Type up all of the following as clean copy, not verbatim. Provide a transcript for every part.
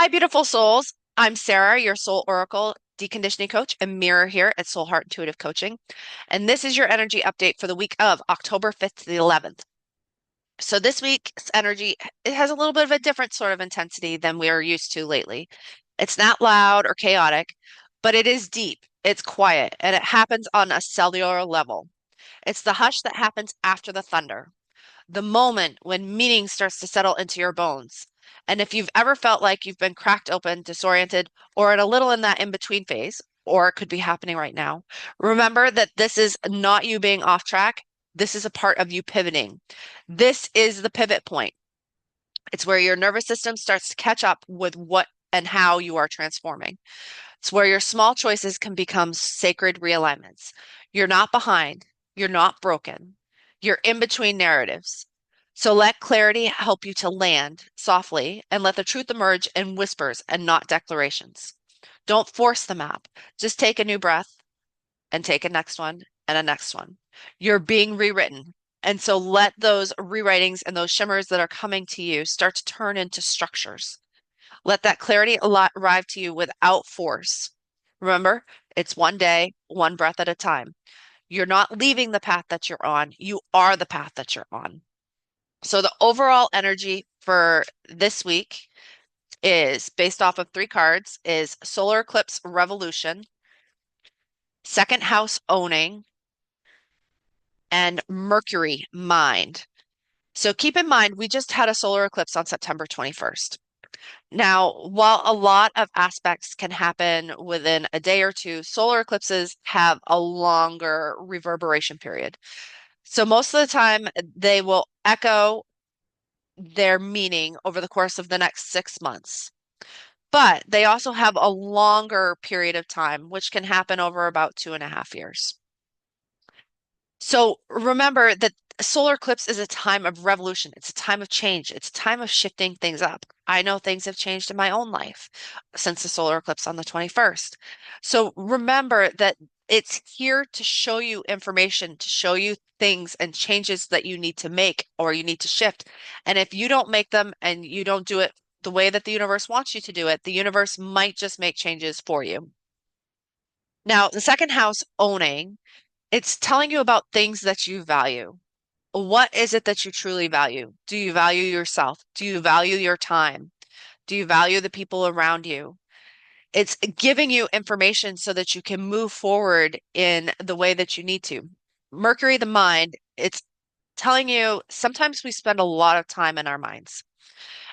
Hi, beautiful souls. I'm Sarah, your soul oracle deconditioning coach and mirror here at Soul Heart Intuitive Coaching. And this is your energy update for the week of October 5th to the 11th. So this week's energy, it has a little bit of a different sort of intensity than we are used to lately. It's not loud or chaotic, but it is deep, it's quiet, and it happens on a cellular level. It's the hush that happens after the thunder, the moment when meaning starts to settle into your bones. And if you've ever felt like you've been cracked open, disoriented, or at a little in that in between phase, or it could be happening right now, remember that this is not you being off track. This is a part of you pivoting. This is the pivot point. It's where your nervous system starts to catch up with what and how you are transforming. It's where your small choices can become sacred realignments. You're not behind, you're not broken, you're in between narratives. So let clarity help you to land softly and let the truth emerge in whispers and not declarations. Don't force the map. Just take a new breath and take a next one and a next one. You're being rewritten. And so let those rewritings and those shimmers that are coming to you start to turn into structures. Let that clarity arrive to you without force. Remember, it's one day, one breath at a time. You're not leaving the path that you're on. You are the path that you're on. So the overall energy for this week is based off of three cards is solar eclipse revolution, second house owning, and Mercury mind. So keep in mind, we just had a solar eclipse on September 21st. Now, while a lot of aspects can happen within a day or two, solar eclipses have a longer reverberation period. So most of the time, they will echo their meaning over the course of the next 6 months. But they also have a longer period of time, which can happen over about 2.5 years. So remember that solar eclipse is a time of revolution. It's a time of change. It's a time of shifting things up. I know things have changed in my own life since the solar eclipse on the 21st. So remember that it's here to show you information, to show you things and changes that you need to make or you need to shift. And if you don't make them and you don't do it the way that the universe wants you to do it, the universe might just make changes for you. Now, the second house owning, it's telling you about things that you value. What is it that you truly value? Do you value yourself? Do you value your time? Do you value the people around you? It's giving you information so that you can move forward in the way that you need to. Mercury, the mind, it's telling you sometimes we spend a lot of time in our minds.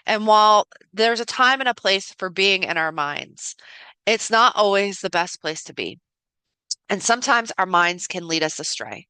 And while there's a time and a place for being in our minds, it's not always the best place to be. And sometimes our minds can lead us astray.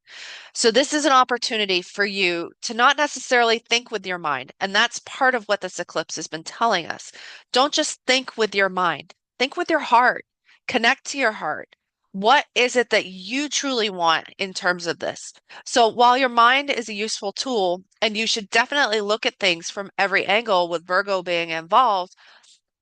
So, this is an opportunity for you to not necessarily think with your mind. And that's part of what this eclipse has been telling us. Don't just think with your mind, think with your heart, connect to your heart. What is it that you truly want in terms of this? So, while your mind is a useful tool, and you should definitely look at things from every angle with Virgo being involved,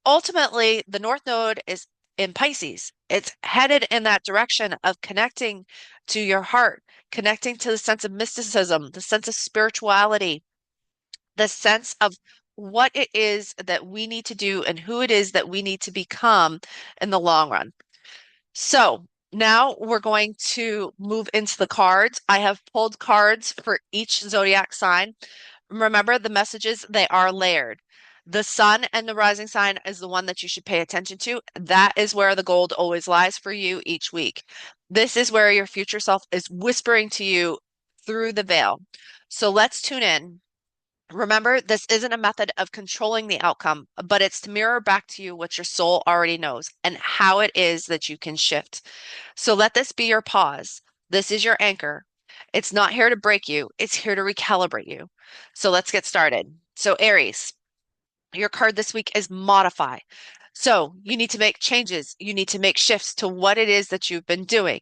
ultimately, the North Node is in Pisces. It's headed in that direction of connecting to your heart, connecting to the sense of mysticism, the sense of spirituality, the sense of what it is that we need to do and who it is that we need to become in the long run. So now we're going to move into the cards. I have pulled cards for each zodiac sign. Remember, the messages, they are layered. The sun and the rising sign is the one that you should pay attention to. That is where the gold always lies for you each week. This is where your future self is whispering to you through the veil. So let's tune in. Remember, this isn't a method of controlling the outcome, but it's to mirror back to you what your soul already knows and how it is that you can shift. So let this be your pause. This is your anchor. It's not here to break you, it's here to recalibrate you. So let's get started. So, Aries, your card this week is modify. So you need to make changes. You need to make shifts to what it is that you've been doing.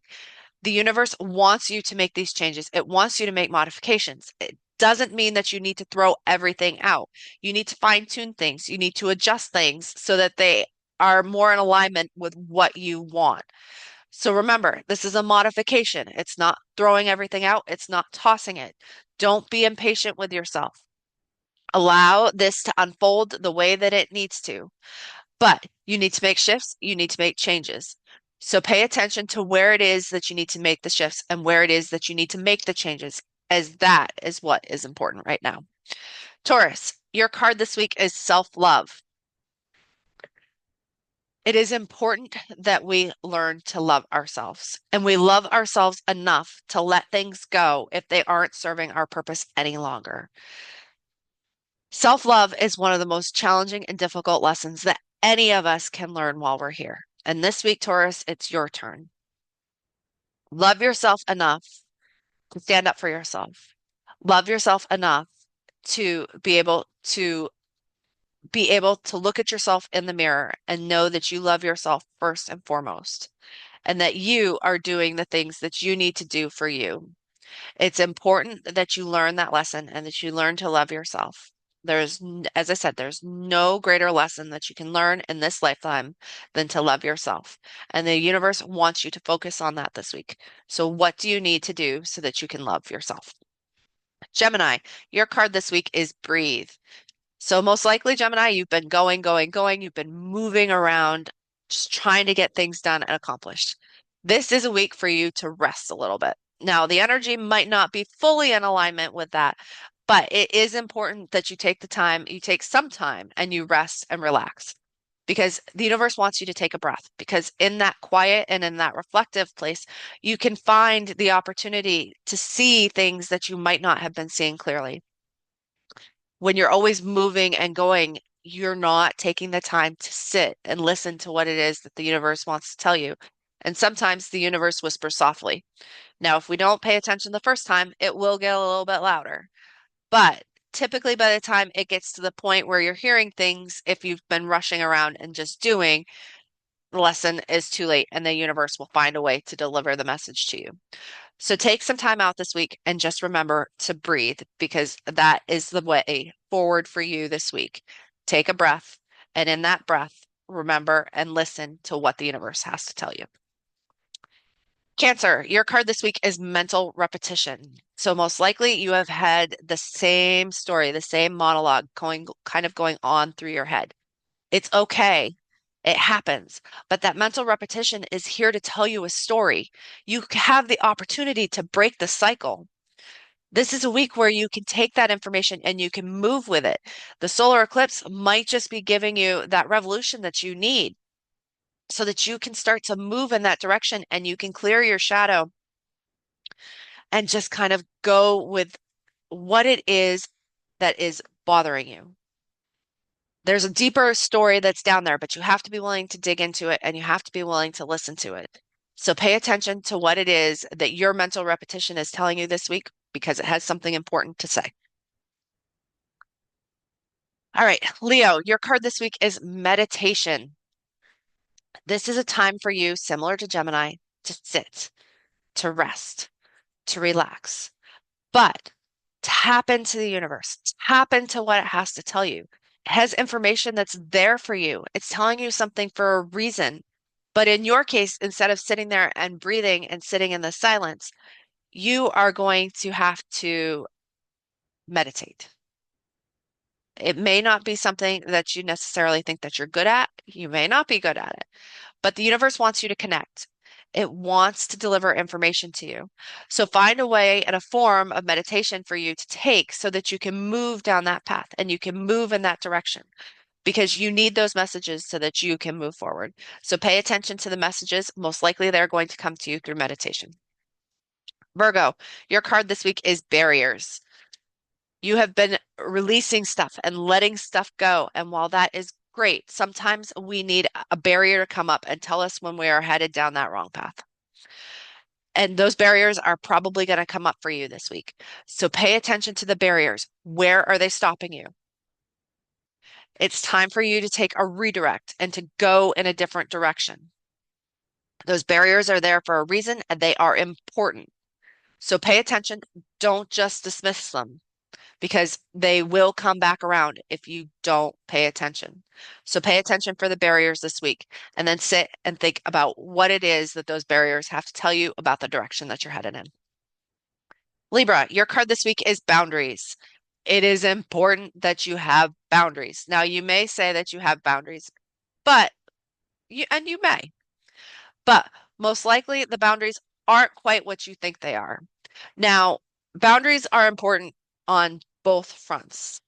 The universe wants you to make these changes. It wants you to make modifications. It doesn't mean that you need to throw everything out. You need to fine tune things. You need to adjust things so that they are more in alignment with what you want. So remember, this is a modification. It's not throwing everything out. It's not tossing it. Don't be impatient with yourself. Allow this to unfold the way that it needs to. But you need to make shifts, you need to make changes. So pay attention to where it is that you need to make the shifts and where it is that you need to make the changes, as that is what is important right now. Taurus, your card this week is self-love. It is important that we learn to love ourselves, and we love ourselves enough to let things go if they aren't serving our purpose any longer. Self-love is one of the most challenging and difficult lessons that any of us can learn while we're here. And this week, Taurus, it's your turn. Love yourself enough to stand up for yourself. Love yourself enough to be able to look at yourself in the mirror and know that you love yourself first and foremost, and that you are doing the things that you need to do for you. It's important that you learn that lesson and that you learn to love yourself. As I said, there's no greater lesson that you can learn in this lifetime than to love yourself. And the universe wants you to focus on that this week. So, what do you need to do so that you can love yourself? Gemini, your card this week is breathe. So most likely, Gemini, you've been going, going, going. You've been moving around, just trying to get things done and accomplished. This is a week for you to rest a little bit. Now, the energy might not be fully in alignment with that, but it is important that you take the time, you take some time and you rest and relax because the universe wants you to take a breath because in that quiet and in that reflective place, you can find the opportunity to see things that you might not have been seeing clearly. When you're always moving and going, you're not taking the time to sit and listen to what it is that the universe wants to tell you. And sometimes the universe whispers softly. Now, if we don't pay attention the first time, it will get a little bit louder. But typically, by the time it gets to the point where you're hearing things, if you've been rushing around and just doing, the lesson is too late, and the universe will find a way to deliver the message to you. So take some time out this week and just remember to breathe because that is the way forward for you this week. Take a breath, and in that breath, remember and listen to what the universe has to tell you. Cancer, your card this week is mental repetition. So most likely you have had the same story, the same monologue going on through your head. It's okay. It happens. But that mental repetition is here to tell you a story. You have the opportunity to break the cycle. This is a week where you can take that information and you can move with it. The solar eclipse might just be giving you that revolution that you need so that you can start to move in that direction and you can clear your shadow and just kind of go with what it is that is bothering you. There's a deeper story that's down there, but you have to be willing to dig into it and you have to be willing to listen to it. So pay attention to what it is that your mental repetition is telling you this week because it has something important to say. All right, Leo, your card this week is meditation. This is a time for you, similar to Gemini, to sit, to rest, to relax, but tap into the universe, tap into what it has to tell you. It has information that's there for you. It's telling you something for a reason. But in your case, instead of sitting there and breathing and sitting in the silence, you are going to have to meditate. It may not be something that you necessarily think that you're good at. You may not be good at it, but the universe wants you to connect. It wants to deliver information to you. So find a way and a form of meditation for you to take so that you can move down that path and you can move in that direction because you need those messages so that you can move forward. So pay attention to the messages. Most likely they're going to come to you through meditation. Virgo, your card this week is barriers. You have been releasing stuff and letting stuff go. And while that is great, sometimes we need a barrier to come up and tell us when we are headed down that wrong path. And those barriers are probably going to come up for you this week. So pay attention to the barriers. Where are they stopping you? It's time for you to take a redirect and to go in a different direction. Those barriers are there for a reason and they are important. So pay attention. Don't just dismiss them because they will come back around if you don't pay attention. So pay attention for the barriers this week and then sit and think about what it is that those barriers have to tell you about the direction that you're headed in. Libra, your card this week is boundaries. It is important that you have boundaries. Now, you may say that you have boundaries But you may, but most likely the boundaries aren't quite what you think they are. Now, boundaries are important on both fronts.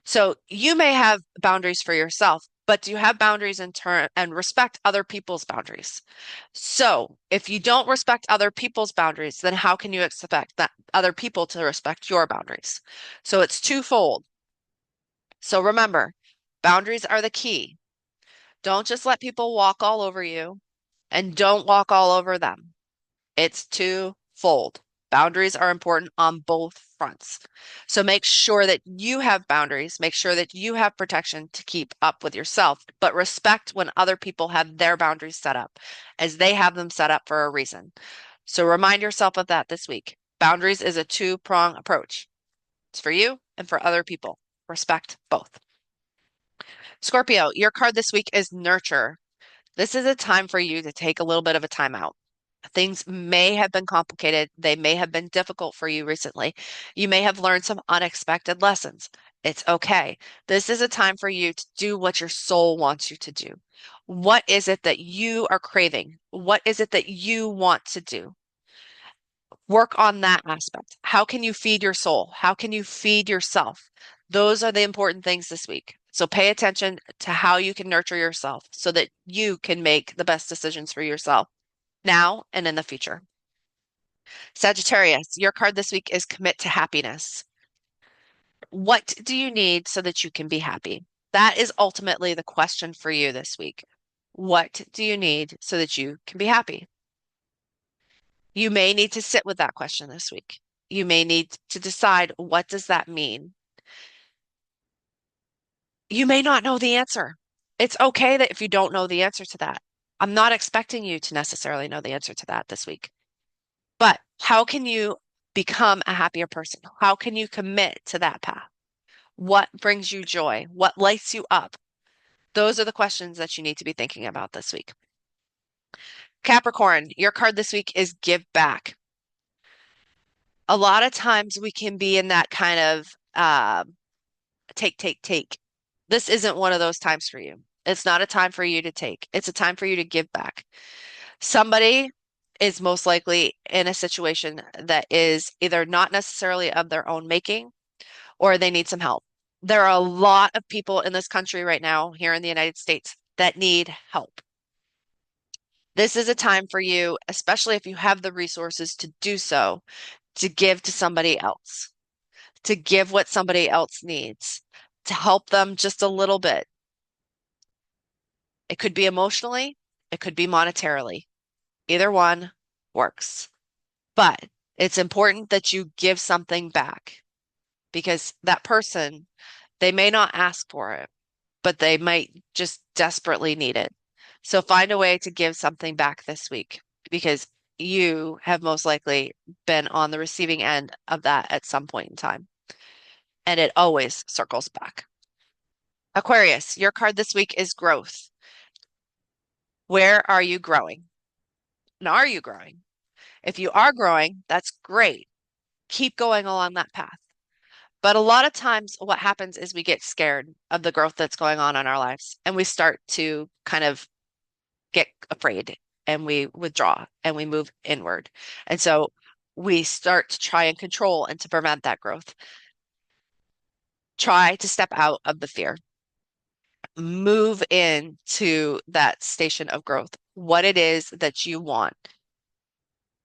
So you may have boundaries for yourself, but do you have boundaries in turn and respect other people's boundaries? So if you don't respect other people's boundaries, then how can you expect that other people to respect your boundaries? So it's twofold. So remember, boundaries are the key. Don't just let people walk all over you and don't walk all over them. It's twofold. Boundaries are important on both fronts. So make sure that you have boundaries, make sure that you have protection to keep up with yourself, but respect when other people have their boundaries set up, as they have them set up for a reason. So remind yourself of that this week. Boundaries is a two-prong approach. It's for you and for other people. Respect both. Scorpio, your card this week is nurture. This is a time for you to take a little bit of a timeout. Things may have been complicated. They may have been difficult for you recently. You may have learned some unexpected lessons. It's okay. This is a time for you to do what your soul wants you to do. What is it that you are craving? What is it that you want to do? Work on that aspect. How can you feed your soul? How can you feed yourself? Those are the important things this week. So pay attention to how you can nurture yourself so that you can make the best decisions for yourself now and in the future. Sagittarius, your card this week is commit to happiness. What do you need so that you can be happy? That is ultimately the question for you this week. What do you need so that you can be happy? You may need to sit with that question this week. You may need to decide, what does that mean? You may not know the answer. It's okay that if you don't know the answer to that. I'm not expecting you to necessarily know the answer to that this week. But how can you become a happier person? How can you commit to that path? What brings you joy? What lights you up? Those are the questions that you need to be thinking about this week. Capricorn, your card this week is give back. A lot of times we can be in that kind of take, take, take. This isn't one of those times for you. It's not a time for you to take. It's a time for you to give back. Somebody is most likely in a situation that is either not necessarily of their own making or they need some help. There are a lot of people in this country right now, here in the United States, that need help. This is a time for you, especially if you have the resources to do so, to give to somebody else, to give what somebody else needs, to help them just a little bit. It could be emotionally, it could be monetarily. Either one works. But it's important that you give something back because that person, they may not ask for it, but they might just desperately need it. So find a way to give something back this week because you have most likely been on the receiving end of that at some point in time. And it always circles back. Aquarius, your card this week is growth. Where are you growing? And are you growing? If you are growing, that's great. Keep going along that path. But a lot of times, what happens is we get scared of the growth that's going on in our lives, and we start to kind of get afraid and we withdraw and we move inward. And so we start to try and control and to prevent that growth. Try to step out of the fear. Move into that station of growth, what it is that you want.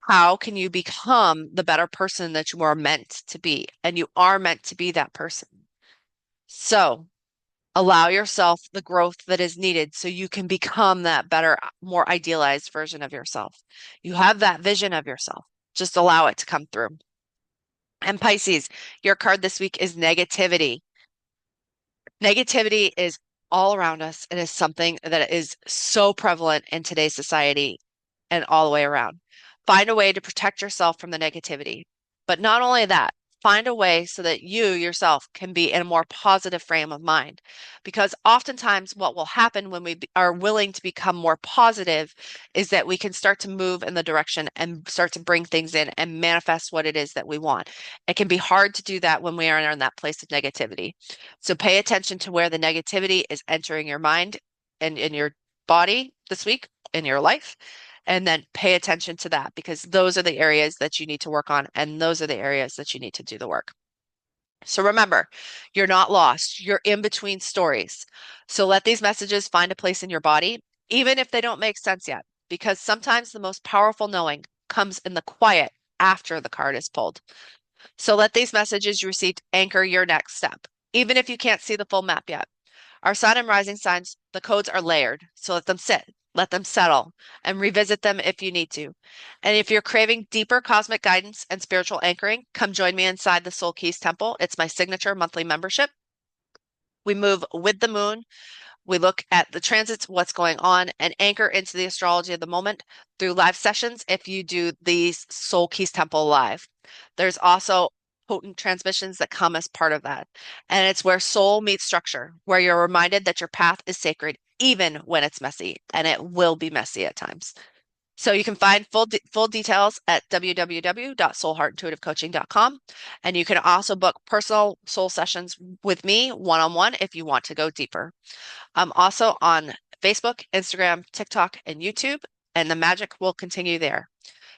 How can you become the better person that you are meant to be? And you are meant to be that person. So allow yourself the growth that is needed so you can become that better, more idealized version of yourself. You have that vision of yourself. Just allow it to come through. And Pisces, your card this week is negativity. Negativity is all around us. It is something that is so prevalent in today's society and all the way around. Find a way to protect yourself from the negativity. But not only that, find a way so that you yourself can be in a more positive frame of mind. Because oftentimes, what will happen when we are willing to become more positive is that we can start to move in the direction and start to bring things in and manifest what it is that we want. It can be hard to do that when we are in that place of negativity. So pay attention to where the negativity is entering your mind in your body this week, in your life, and then pay attention to that because those are the areas that you need to work on, and those are the areas that you need to do the work. So remember, you're not lost. You're in between stories. So let these messages find a place in your body, even if they don't make sense yet, because sometimes the most powerful knowing comes in the quiet after the card is pulled. So let these messages you received anchor your next step, even if you can't see the full map yet. Our sun and rising signs, the codes are layered, so let them sit, let them settle, and revisit them if you need to. And if you're craving deeper cosmic guidance and spiritual anchoring, come join me inside the Soul Keys Temple. It's my signature monthly membership. We move with the moon. We look at the transits, what's going on, and anchor into the astrology of the moment through live sessions if you do these Soul Keys Temple live. There's also potent transmissions that come as part of that. And it's where soul meets structure, where you're reminded that your path is sacred, even when it's messy, and it will be messy at times. So you can find full details at www.soulheartintuitivecoaching.com. And you can also book personal soul sessions with me one-on-one if you want to go deeper. I'm also on Facebook, Instagram, TikTok, and YouTube, and the magic will continue there.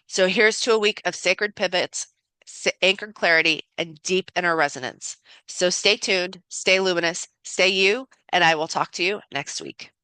So here's to a week of sacred pivots, anchored clarity, and deep inner resonance. So stay tuned, stay luminous, stay you, and I will talk to you next week.